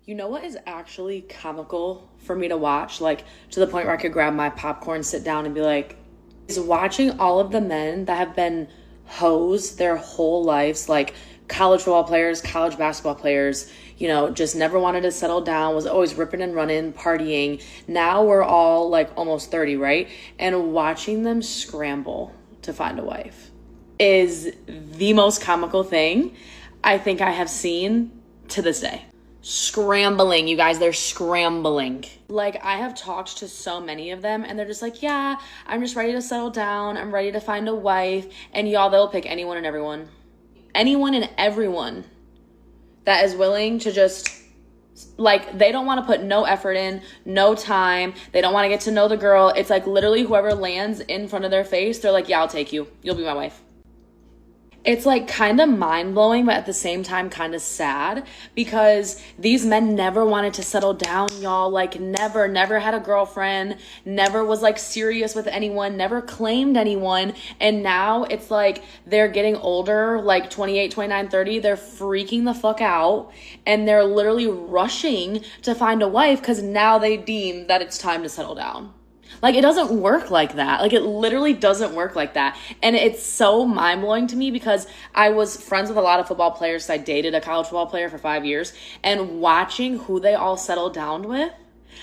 You know what is actually comical for me to watch? Like, to the point where I could grab my popcorn, sit down, and be like, is watching all of the men that have been hoes their whole lives, like college football players, college basketball players, just never wanted to settle down, was always ripping and running, partying. Now we're all like almost 30, right? And watching them scramble to find a wife is the most comical thing I think I have seen to this day. Scrambling, you guys, they're scrambling. Like, I have talked to so many of them and they're just like, yeah, I'm just ready to settle down, I'm ready to find a wife. And y'all, they'll pick anyone and everyone that is willing to just, like, they don't want to put no effort in, no time, they don't want to get to know the girl. It's like literally whoever lands in front of their face, they're like, yeah, I'll take you, you'll be my wife. It's like kind of mind-blowing, but at the same time kind of sad, because these men never wanted to settle down, y'all. Like, never had a girlfriend, never was like serious with anyone, never claimed anyone. And now it's like they're getting older, like 28, 29, 30. They're freaking the fuck out and they're literally rushing to find a wife because now they deem that it's time to settle down. Like, it doesn't work like that. Like, it literally doesn't work like that. And it's so mind-blowing to me because I was friends with a lot of football players. I dated a college football player for 5 years. And watching who they all settled down with,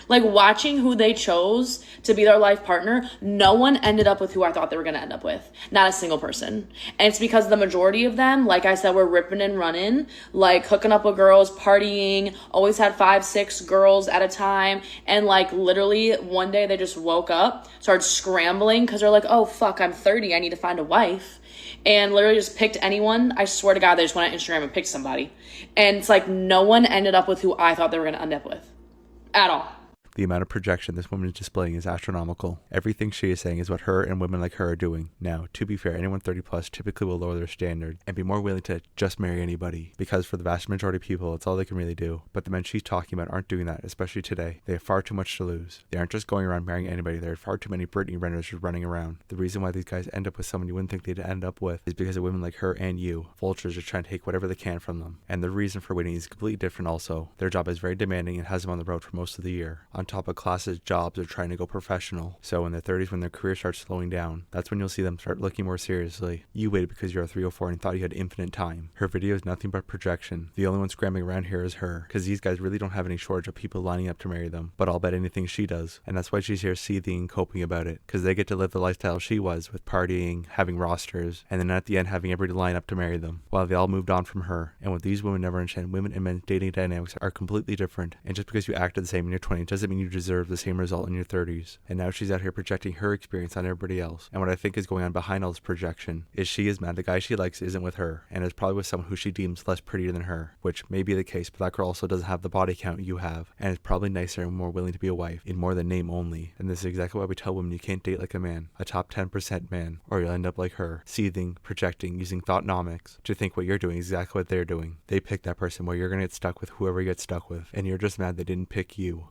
like watching who they chose to be their life partner, no one ended up with who I thought they were going to end up with. Not a single person. And it's because the majority of them, like I said, were ripping and running, like hooking up with girls, partying, always had 5, 6 girls at a time. And like literally one day they just woke up, started scrambling because they're like, oh fuck, I'm 30, I need to find a wife. And literally just picked anyone. I swear to God, they just went on Instagram and picked somebody. And it's like no one ended up with who I thought they were going to end up with at all. The amount of projection this woman is displaying is astronomical. Everything she is saying is what her and women like her are doing. Now, to be fair, anyone 30 plus typically will lower their standard and be more willing to just marry anybody, because for the vast majority of people, it's all they can really do. But the men she's talking about aren't doing that, especially today. They have far too much to lose. They aren't just going around marrying anybody. There are far too many Britney Renners just running around. The reason why these guys end up with someone you wouldn't think they'd end up with is because of women like her and you. Vultures are trying to take whatever they can from them. And the reason for waiting is completely different also. Their job is very demanding and has them on the road for most of the year. On top of classes, jobs, are trying to go professional. So in their 30s, when their career starts slowing down, that's when you'll see them start looking more seriously. You waited because you're a 304 and thought you had infinite time. Her video is nothing but projection. The only one scrambling around here is her, because these guys really don't have any shortage of people lining up to marry them, but I'll bet anything she does. And that's why she's here seething and coping about it, because they get to live the lifestyle she was, with partying, having rosters, and then at the end having everybody line up to marry them, while they all moved on from her. And what these women never understand, women and men's dating dynamics are completely different, and just because you acted the same in your 20s doesn't mean you deserve the same result in your 30s. And now she's out here projecting her experience on everybody else. And what I think is going on behind all this projection is she is mad the guy she likes isn't with her, and is probably with someone who she deems less prettier than her, which may be the case, but that girl also doesn't have the body count you have, and is probably nicer and more willing to be a wife in more than name only. And this is exactly why we tell women you can't date like a man, a top 10% man, or you'll end up like her, seething, projecting, using thoughtnomics to think what you're doing is exactly what they're doing. They pick that person, where you're gonna get stuck with whoever you get stuck with, and you're just mad they didn't pick you.